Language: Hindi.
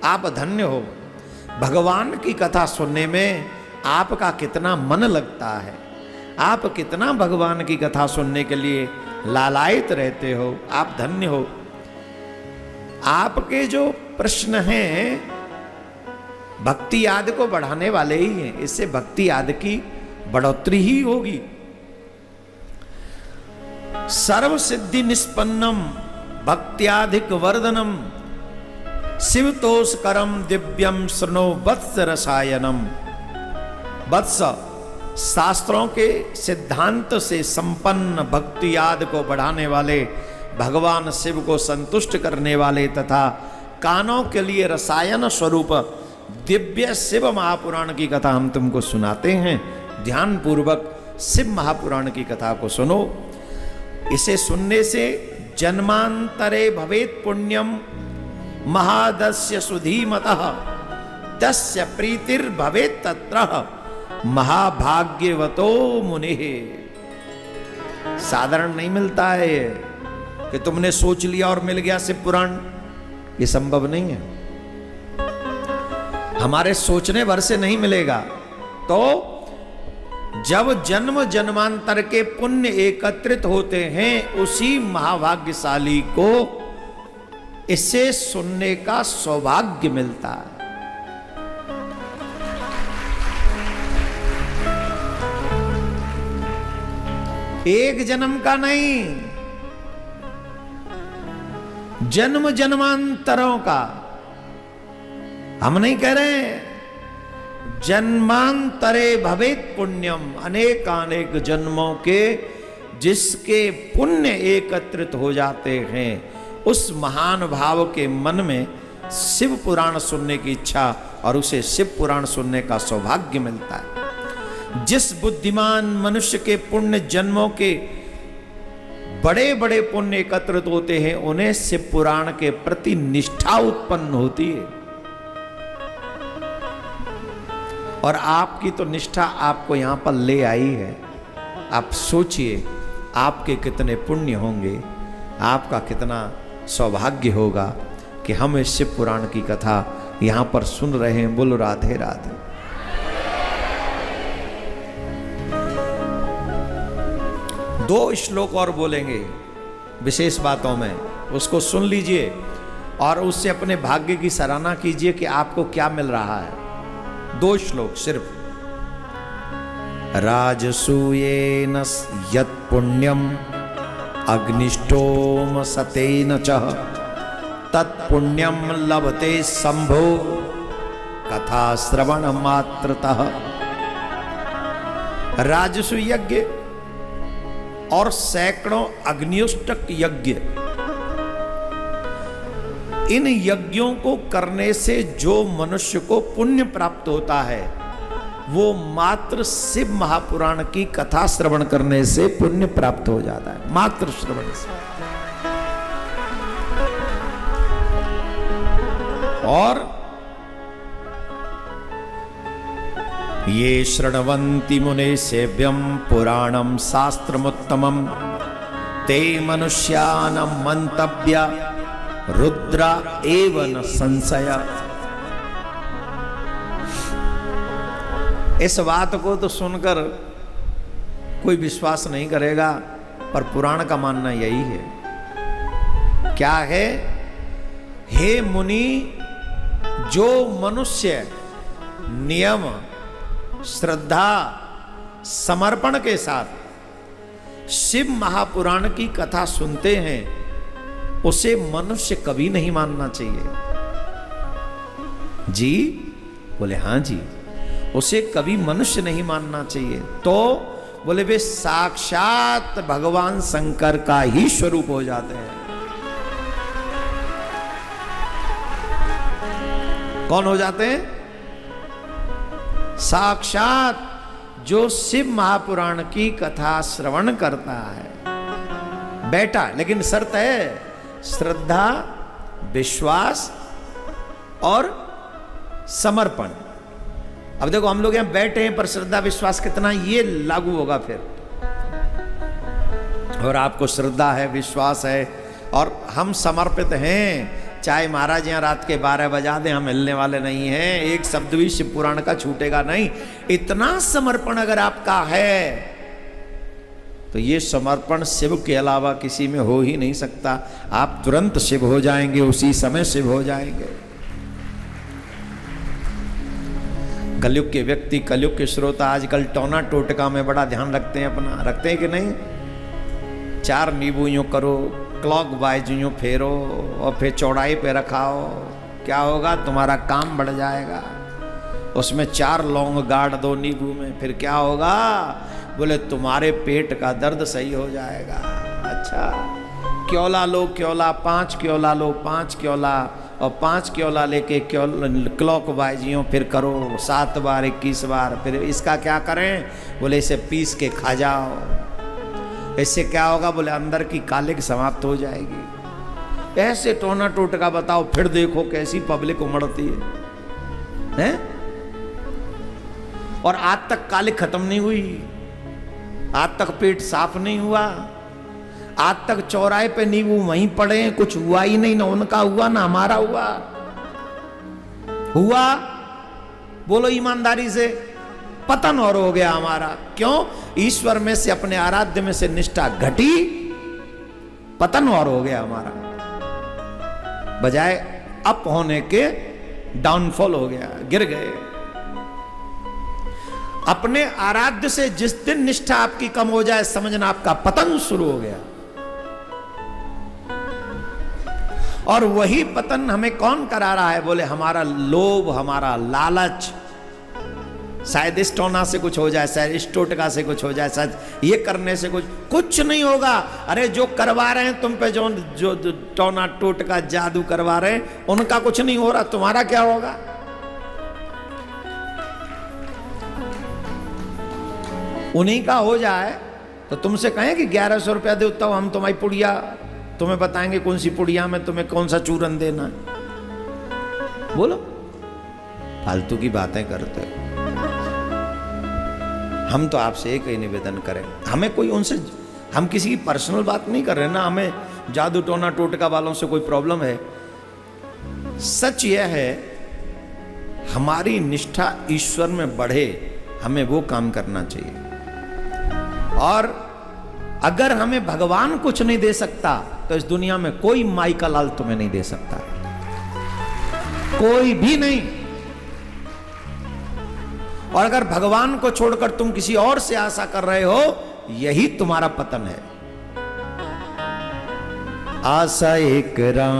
आप धन्य हो। भगवान की कथा सुनने में आपका कितना मन लगता है, आप कितना भगवान की कथा सुनने के लिए लालायित रहते हो, आप धन्य हो। आपके जो प्रश्न हैं भक्ति आदि को बढ़ाने वाले ही हैं, इससे भक्ति आदि की बढ़ोतरी ही होगी। सर्व सिद्धि निष्पन्नम भक्त्याधिक वर्धनम शिवतोषकरम दिव्यम श्रृणो वत्स रसायनम। वत्स, शास्त्रों के सिद्धांत से संपन्न भक्ति आदि को बढ़ाने वाले, भगवान शिव को संतुष्ट करने वाले तथा कानों के लिए रसायन स्वरूप दिव्य शिव महापुराण की कथा हम तुमको सुनाते हैं। ध्यान पूर्वक शिव महापुराण की कथा को सुनो। इसे सुनने से जन्मांतरे भवेत पुण्यम महादस्य सुधीमतः तस्य प्रीतिर भवेत तत्र महाभाग्यवतो मुनिः। साधारण नहीं मिलता है ये कि तुमने सोच लिया और मिल गया शिव पुराण, ये संभव नहीं है। हमारे सोचने भर से नहीं मिलेगा। तो जब जन्म जन्मांतर के पुण्य एकत्रित होते हैं, उसी महाभाग्यशाली को इसे सुनने का सौभाग्य मिलता है। एक जन्म का नहीं, जन्म जन्मांतरों का। हम नहीं कह रहे हैं, जन्मांतरे भवेत पुण्यम, अनेक जन्मों के जिसके पुण्य एकत्रित हो जाते हैं, उस महान भाव के मन में शिव पुराण सुनने की इच्छा और उसे शिव पुराण सुनने का सौभाग्य मिलता है। जिस बुद्धिमान मनुष्य के पुण्य जन्मों के बड़े बड़े पुण्य एकत्रित होते हैं, उन्हें शिव पुराण के प्रति निष्ठा उत्पन्न होती है। और आपकी तो निष्ठा आपको यहां पर ले आई है। आप सोचिए आपके कितने पुण्य होंगे, आपका कितना सौभाग्य होगा कि हम इस शिव पुराण की कथा यहां पर सुन रहे हैं। बोलो राधे राधे। दो श्लोक और बोलेंगे विशेष बातों में, उसको सुन लीजिए और उससे अपने भाग्य की सराहना कीजिए कि आपको क्या मिल रहा है। दो श्लोक सिर्फ। राजसूयेन यत् पुण्यम अग्निष्टोम सतेन च तत्पुण्यम लभते शंभो कथा श्रवण मात्रतः। राजसु यज्ञ और सैकड़ों अग्निष्टक यज्ञ, इन यज्ञों को करने से जो मनुष्य को पुण्य प्राप्त होता है, वो मात्र शिव महापुराण की कथा श्रवण करने से पुण्य प्राप्त हो जाता है, मात्र श्रवण से। और ये शृण्वन्ति मुने सेव्यम पुराणम शास्त्रमुत्तमम ते मनुष्यानं मंतव्य रुद्रा एव न संशय। इस बात को तो सुनकर कोई विश्वास नहीं करेगा, पर पुराण का मानना यही है। क्या है? हे मुनि, जो मनुष्य नियम, श्रद्धा, समर्पण के साथ शिव महापुराण की कथा सुनते हैं, उसे मनुष्य कभी नहीं मानना चाहिए। जी बोले हाँ जी, उसे कभी मनुष्य नहीं मानना चाहिए। तो बोले वे साक्षात भगवान शंकर का ही स्वरूप हो जाते हैं। कौन हो जाते हैं? साक्षात जो शिव महापुराण की कथा श्रवण करता है बेटा। लेकिन शर्त है श्रद्धा, विश्वास और समर्पण। अब देखो हम लोग यहां बैठे हैं, पर श्रद्धा विश्वास कितना ये लागू होगा फिर। और आपको श्रद्धा है, विश्वास है और हम समर्पित हैं, चाहे महाराज यहाँ रात के 12 बजा दें, हम हिलने वाले नहीं हैं, एक शब्द भी शिव पुराण का छूटेगा नहीं। इतना समर्पण अगर आपका है तो ये समर्पण शिव के अलावा किसी में हो ही नहीं सकता। आप तुरंत शिव हो जाएंगे, उसी समय शिव हो जाएंगे। कलयुग के व्यक्ति, कलयुग के श्रोता आजकल टोना टोटका में बड़ा ध्यान रखते हैं अपना, रखते हैं कि नहीं? 4 नींबू यूं करो, क्लॉक वाइज यूं फेरो और फिर चौड़ाई पे रखाओ, क्या होगा? तुम्हारा काम बढ़ जाएगा। उसमें 4 लौंग गाड़ दो नींबू में, फिर क्या होगा? बोले तुम्हारे पेट का दर्द सही हो जाएगा। अच्छा, क्योला लो, क्योला 5 क्योला लो, 5 क्योला और 5 क्योला लेके क्लॉक वाइज यूं फिर करो 7 बार 21 बार। फिर इसका क्या करें? बोले इसे पीस के खा जाओ। इससे क्या होगा? बोले अंदर की कालिक समाप्त हो जाएगी। ऐसे टोना टोटका बताओ, फिर देखो कैसी पब्लिक उमड़ती है? और आज तक कालिक खत्म नहीं हुई, आज तक पेट साफ नहीं हुआ, आज तक चौराहे पे नींबू वहीं पड़े हैं, कुछ हुआ ही नहीं, ना उनका हुआ ना हमारा हुआ। बोलो ईमानदारी से, पतन और हो गया हमारा। क्यों? ईश्वर में से, अपने आराध्य में से निष्ठा घटी, पतन और हो गया हमारा। बजाय अप होने के डाउनफॉल हो गया, गिर गए। अपने आराध्य से जिस दिन निष्ठा आपकी कम हो जाए, समझना आपका पतन शुरू हो गया। और वही पतन हमें कौन करा रहा है? बोले हमारा लोभ, हमारा लालच। शायद इस टोना से कुछ हो जाए, शायद इस टोटका से कुछ हो जाए, शायद ये करने से कुछ नहीं होगा। अरे जो करवा रहे हैं तुम पे, जो टोना टोटका जादू करवा रहे हैं, उनका कुछ नहीं हो रहा, तुम्हारा क्या होगा? उन्हीं का हो जाए तो तुमसे कहें कि 1100 रुपया दे, तो हम तुम्हारी पुड़िया, तुम्हें बताएंगे कौन सी पुड़िया में तुम्हें कौन सा चूरन देना है। बोलो, फालतू की बातें करते हो। हम तो आपसे एक ही निवेदन करें, हमें कोई उनसे, हम किसी की पर्सनल बात नहीं कर रहे ना, हमें जादू टोना टोटका वालों से कोई प्रॉब्लम है। सच यह है, हमारी निष्ठा ईश्वर में बढ़े, हमें वो काम करना चाहिए। और अगर हमें भगवान कुछ नहीं दे सकता तो इस दुनिया में कोई माई का लाल तुम्हें नहीं दे सकता, कोई भी नहीं। और अगर भगवान को छोड़कर तुम किसी और से आशा कर रहे हो, यही तुम्हारा पतन है। आशा एक राम